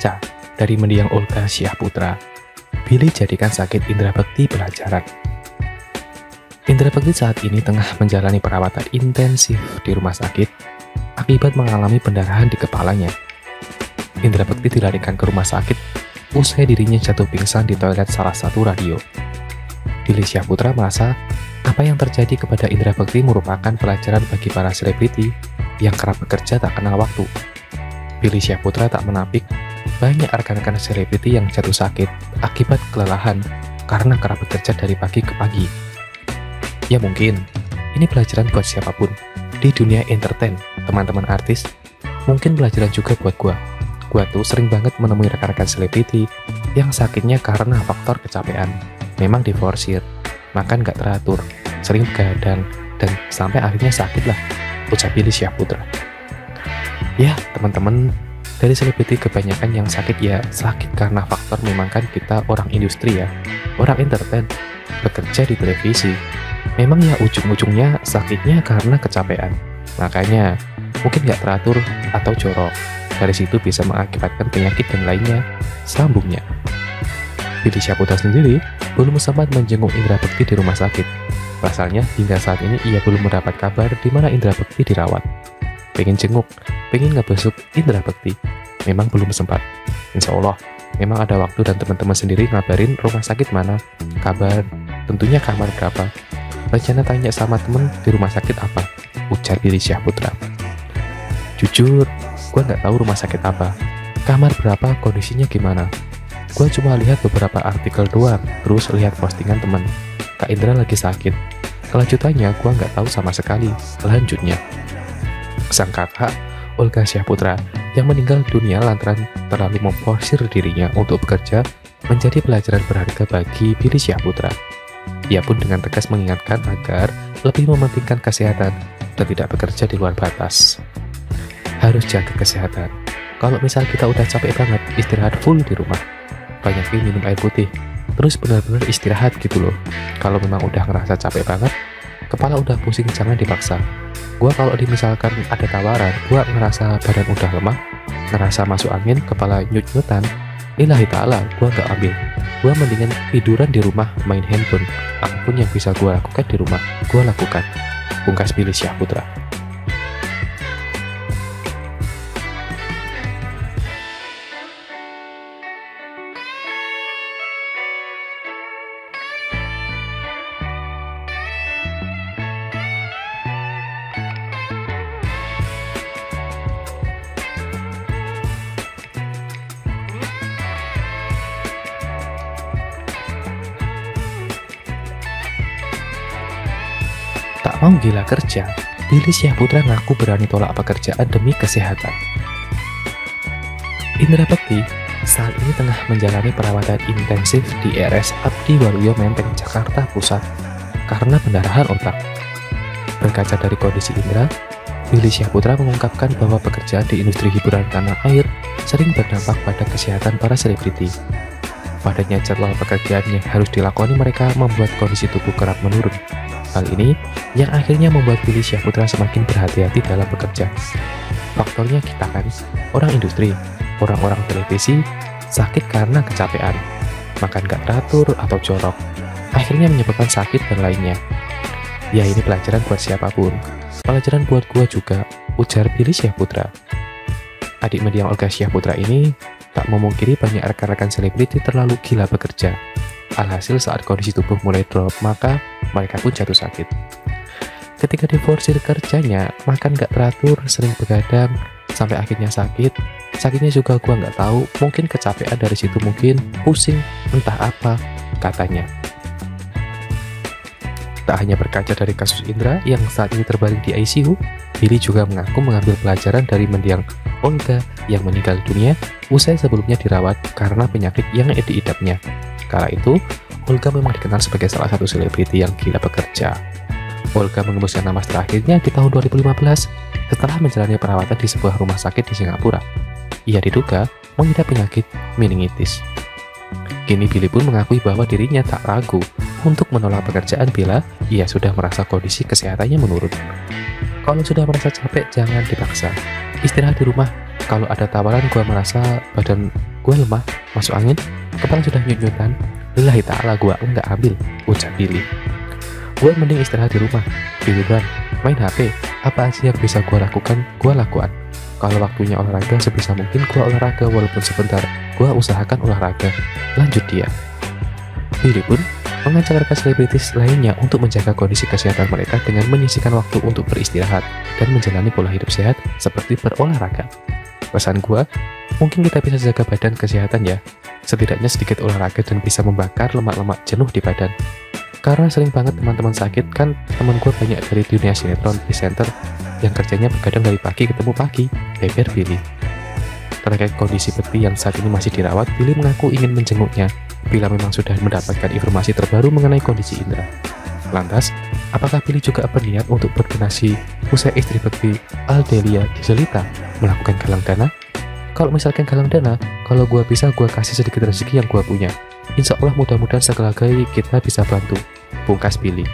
baca dari mendiang Olga Syahputra, Billy jadikan sakit indera bekti pelajaran. Indera bekti saat ini tengah menjalani perawatan intensif di rumah sakit akibat mengalami pendarahan di kepalanya. Indera bekti dilarikan ke rumah sakit usai dirinya jatuh pingsan di toilet salah satu radio. Billy Syahputra merasa apa yang terjadi kepada indera bekti merupakan pelajaran bagi para selebriti yang kerap bekerja tak kenal waktu. Billy Syahputra tak menampik banyak rekan-rekan selebriti yang jatuh sakit akibat kelelahan karena kerap bekerja dari pagi ke pagi. Ya mungkin, ini pelajaran buat siapapun di dunia entertain, teman-teman artis. Mungkin pelajaran juga buat gua. Gua tuh sering banget menemui rekan-rekan selebriti yang sakitnya karena faktor kecapean. Memang diforsir, makan gak teratur, sering begadang, dan sampai akhirnya sakit lah, ucap Billy Syahputra. Ya teman-teman, dari selebriti kebanyakan yang sakit ya sakit karena faktor memang kan kita orang industri ya, orang entertain, bekerja di televisi. Memang ya ujung-ujungnya sakitnya karena kecapean. Makanya mungkin nggak teratur atau jorok. Dari situ bisa mengakibatkan penyakit dan lainnya sambungnya. Billy Syahputra sendiri belum sempat menjenguk indera bekti di rumah sakit. Pasalnya hingga saat ini ia belum mendapat kabar di mana indera bekti dirawat. Pengen jenguk, pengen ngebesuk indera bekti, memang belum sempat. Insya Allah, memang ada waktu dan teman-teman sendiri ngabarin rumah sakit mana, kabar, tentunya kamar berapa. Rencana tanya sama temen di rumah sakit apa, ujar Billy Syahputra. Jujur, gue nggak tahu rumah sakit apa, kamar berapa, kondisinya gimana. Gue cuma lihat beberapa artikel doang, terus lihat postingan temen. Kak Indra lagi sakit. Kelanjutannya gue nggak tahu sama sekali. Lanjutnya, sang kakak Olga Syahputra yang meninggal dunia lantaran terlalu memforsir dirinya untuk bekerja menjadi pelajaran berharga bagi Billy Syahputra. Ia pun dengan tegas mengingatkan agar lebih mementingkan kesehatan dan tidak bekerja di luar batas. Harus jaga kesehatan. Kalau misal kita udah capek banget, istirahat full di rumah. Banyakin minum air putih, terus benar-benar istirahat gitu loh. Kalau memang udah ngerasa capek banget, kepala udah pusing, jangan dipaksa. Gua kalau misalkan ada tawaran, gua ngerasa badan udah lemah, ngerasa masuk angin, kepala nyut-nyutan, lillahi ta'ala, gua gak ambil. Gua mendingan tiduran di rumah, main handphone. Apapun yang bisa gua lakukan di rumah, gua lakukan. Pungkas Billy Syahputra. Tak mau gila kerja, Billy Syahputra ngaku berani tolak pekerjaan demi kesehatan. Indra bekti saat ini tengah menjalani perawatan intensif di RS Abdi Waluyo Menteng, Jakarta Pusat karena pendarahan otak. Berkaca dari kondisi Indra, Billy Syahputra mengungkapkan bahwa pekerjaan di industri hiburan tanah air sering berdampak pada kesehatan para selebriti. Padatnya jadwal pekerjaan yang harus dilakoni mereka membuat kondisi tubuh kerap menurun. Hal ini yang akhirnya membuat Billy Syahputra semakin berhati-hati dalam bekerja. Faktornya kita kan, orang industri, orang-orang televisi, sakit karena kecapean, makan gak teratur atau jorok, akhirnya menyebabkan sakit dan lainnya. Ya ini pelajaran buat siapapun, pelajaran buat gua juga, ujar Billy Syahputra. Adik mendiang Olga Syahputra ini tak memungkiri banyak rekan-rekan selebriti terlalu gila bekerja. Alhasil saat kondisi tubuh mulai drop, maka mereka pun jatuh sakit. Ketika diforsir kerjanya, makan gak teratur, sering begadang, sampai akhirnya sakit. Sakitnya juga gua nggak tahu, mungkin kecapean dari situ, mungkin pusing, entah apa, katanya. Tak hanya berkaca dari kasus Indra yang saat ini terbaring di ICU, Billy juga mengaku mengambil pelajaran dari mendiang Olga yang meninggal dunia usai sebelumnya dirawat karena penyakit yang diidapnya. Kala itu, Olga memang dikenal sebagai salah satu selebriti yang gila bekerja. Olga mengembuskan napas terakhirnya di tahun 2015 setelah menjalani perawatan di sebuah rumah sakit di Singapura. Ia diduga mengidap penyakit meningitis. Kini Billy pun mengakui bahwa dirinya tak ragu untuk menolak pekerjaan bila ia sudah merasa kondisi kesehatannya menurun. Kalau sudah merasa capek, jangan dipaksa. Istirahat di rumah. Kalau ada tawaran gua merasa badan Gue lemah, masuk angin, kepala sudah nyut-nyutan. Lillahi ta'ala gue enggak ambil, ucap Billy. Gue mending istirahat di rumah, tiduran, main HP, apa aja yang bisa gue lakukan, gue lakukan. Kalau waktunya olahraga sebisa mungkin gue olahraga walaupun sebentar, gue usahakan olahraga. Lanjut dia. Billy pun mengajak rekan selebritis lainnya untuk menjaga kondisi kesehatan mereka dengan menyisihkan waktu untuk beristirahat dan menjalani pola hidup sehat seperti berolahraga. Pesan gue, mungkin kita bisa jaga badan kesehatan ya, setidaknya sedikit olahraga dan bisa membakar lemak-lemak jenuh di badan. Karena sering banget teman-teman sakit, kan teman gue banyak dari dunia sinetron, presenter, yang kerjanya begadang dari pagi ketemu pagi, beber Billy. Terkait kondisi Bekti yang saat ini masih dirawat, Billy mengaku ingin menjenguknya bila memang sudah mendapatkan informasi terbaru mengenai kondisi Indra. Lantas, apakah Billy juga berniat untuk berdonasi usai istri Bekti, Aldelia Zelita, melakukan galang dana? Kalau misalkan galang dana, kalau gue bisa gue kasih sedikit rezeki yang gue punya. Insya Allah mudah-mudahan segala kali kita bisa bantu, pungkas Billy.